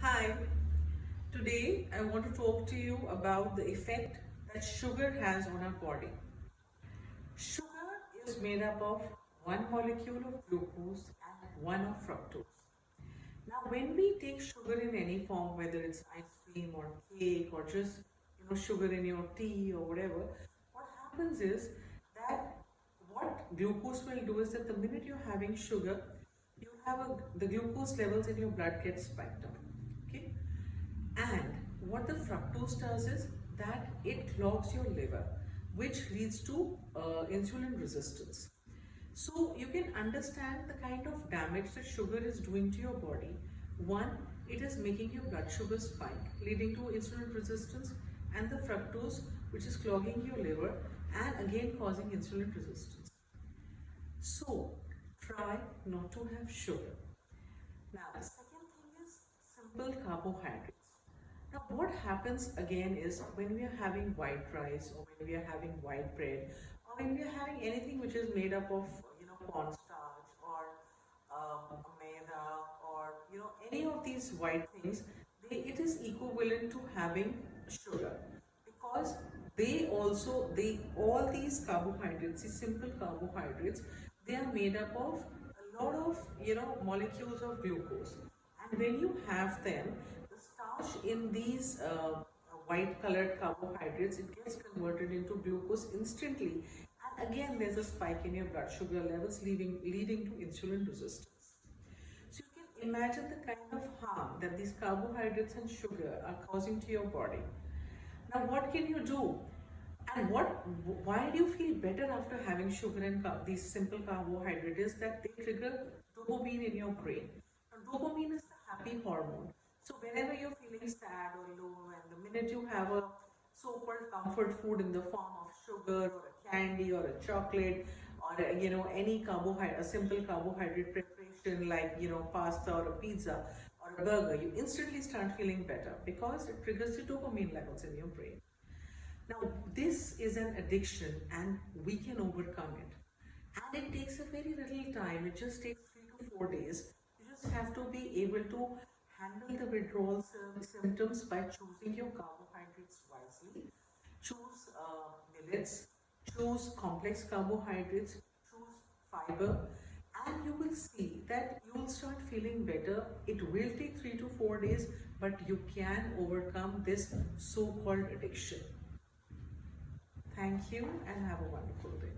Hi, today I want to talk to you about the effect that sugar has on our body. Sugar is made up of one molecule of glucose and one of fructose. Now, when we take sugar in any form, whether it's ice cream or cake or just sugar in your tea or whatever, what happens is that what glucose will do is that the minute you're having sugar, the glucose levels in your blood get spiked up. Okay, and what the fructose does is that it clogs your liver, which leads to insulin resistance. So you can understand the kind of damage that sugar is doing to your body. One, it is making your blood sugar spike, leading to insulin resistance, and the fructose, which is clogging your liver and again causing insulin resistance. So try not to have sugar. Now, the second thing is simple carbohydrates. Now, what happens again is when we are having white rice or when we are having white bread or when we are having anything which is made up of cornstarch or maida or any of these white things, it is equivalent to having sugar because they all these carbohydrates, these simple carbohydrates, they are made up of a lot of molecules of glucose, and when you have them, the starch in these white colored carbohydrates, it gets converted into glucose instantly, and again there's a spike in your blood sugar levels, leading to insulin resistance. So you can imagine the kind of harm that these carbohydrates and sugar are causing to your body. Now, what can you do? And why do you feel better after having sugar and these simple carbohydrates? Is that they trigger dopamine in your brain. Now, dopamine is the happy hormone. So whenever you're feeling sad or low, and the minute you have a so-called comfort food in the form of sugar or a candy or a chocolate or any carbohydrate, a simple carbohydrate preparation like pasta or a pizza or a burger, you instantly start feeling better because it triggers the dopamine levels in your brain. Now, this is an addiction and we can overcome it. And it takes a very little time, it just takes 3 to 4 days. You just have to be able to handle the withdrawal symptoms by choosing your carbohydrates wisely. Choose millets, choose complex carbohydrates, choose fiber, and you will see that you will start feeling better. It will take 3 to 4 days, but you can overcome this so called addiction. Thank you and have a wonderful day.